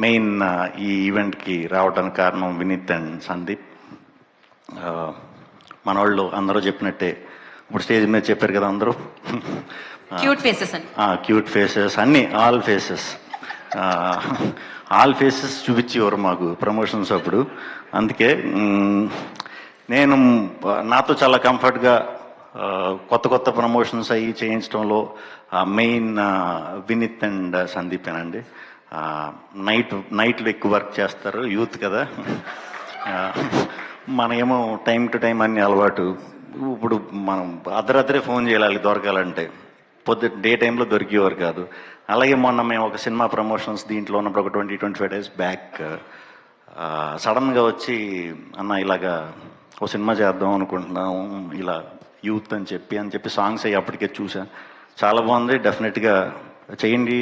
Main ఈ ఈవెంట్కి రావడానికి కారణం వినీత్ అండ్ సందీప్. మన వాళ్ళు అందరూ చెప్పినట్టే ఇప్పుడు స్టేజ్ మీద చెప్పారు కదా అందరూ, క్యూట్ ఫేసెస్ అని. క్యూట్ ఫేసెస్ అన్నీ, ఆల్ ఫేసెస్ చూపించేవారు మాకు ప్రమోషన్స్ అప్పుడు. అందుకే నేను నాతో చాలా కంఫర్ట్గా కొత్త ప్రమోషన్స్ అయ్యి చేయించడంలో మెయిన్ వినీత్ అండ్ సందీపేనండి. నైట్లు ఎక్కువ వర్క్ చేస్తారు, యూత్ కదా. మనమేమో టైం టు టైం అన్ని అలవాటు. ఇప్పుడు మనం అర్ధరాత్రే ఫోన్ చేయాలి దొరకాలంటే, డే టైంలో దొరికేవారు కాదు. అలాగే మొన్న మేము ఒక సినిమా ప్రమోషన్స్ దీంట్లో ఉన్నప్పుడు ఒక 20-25 డేస్ బ్యాక్ సడన్గా వచ్చి, అన్న ఇలాగా ఒక సినిమా చేద్దాం అనుకుంటున్నాము, ఇలా యూత్ అని చెప్పి సాంగ్స్ అయ్యి అప్పటికే చూసా, చాలా బాగుంది, డెఫినెట్గా చేయండి,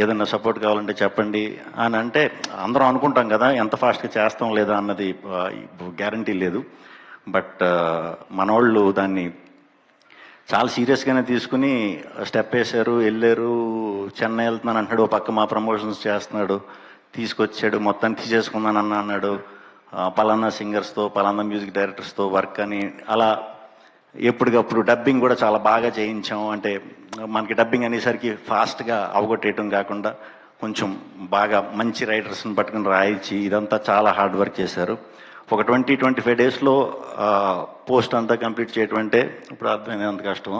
ఏదైనా సపోర్ట్ కావాలంటే చెప్పండి అని అంటే, అందరం అనుకుంటాం కదా ఎంత ఫాస్ట్గా చేస్తాం లేదా అన్నది గ్యారంటీ లేదు. బట్ మనోళ్ళు దాన్ని చాలా సీరియస్గానే తీసుకుని స్టెప్ వేశారు, వెళ్ళారు. చెన్నై వెళ్తున్నాను అంటున్నాడు, ఓ పక్క మా ప్రమోషన్స్ చేస్తున్నాడు, తీసుకొచ్చాడు, మొత్తం తీసేసుకున్నానన్న అన్నాడు. పలానా సింగర్స్తో, పలానా మ్యూజిక్ డైరెక్టర్స్తో వర్క్ అని, అలా ఎప్పటికప్పుడు డబ్బింగ్ కూడా చాలా బాగా చేయించాం. అంటే మనకి డబ్బింగ్ అనేసరికి ఫాస్ట్గా అవగొట్టేయటం కాకుండా కొంచెం బాగా మంచి రైటర్స్ని పట్టుకుని రాయించి ఇదంతా చాలా హార్డ్ వర్క్ చేశారు. ఒక 20-25 డేస్లో పోస్ట్ అంతా కంప్లీట్ చేయటం అంటే ఇప్పుడు అర్థమైంది ఎంత కష్టమో.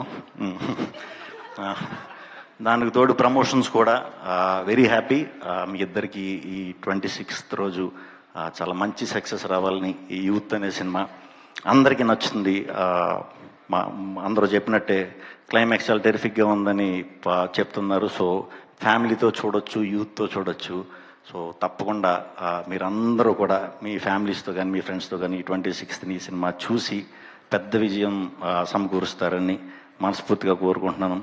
దానికి తోడు ప్రమోషన్స్ కూడా వెరీ హ్యాపీ. మీ ఇద్దరికి ఈ 26th రోజు చాలా మంచి సక్సెస్ రావాలని, ఈ యూత్ అనే సినిమా అందరికీ నచ్చుతుంది. అందరూ చెప్పినట్టే క్లైమాక్స్ చాలా టెరిఫిక్గా ఉందని చెప్తున్నారు. సో ఫ్యామిలీతో చూడొచ్చు, యూత్తో చూడొచ్చు. సో తప్పకుండా మీరందరూ కూడా మీ ఫ్యామిలీస్తో కానీ మీ ఫ్రెండ్స్తో కానీ 26th ఈ సినిమా చూసి పెద్ద విజయం సమకూరుస్తారని మనస్ఫూర్తిగా కోరుకుంటున్నాను.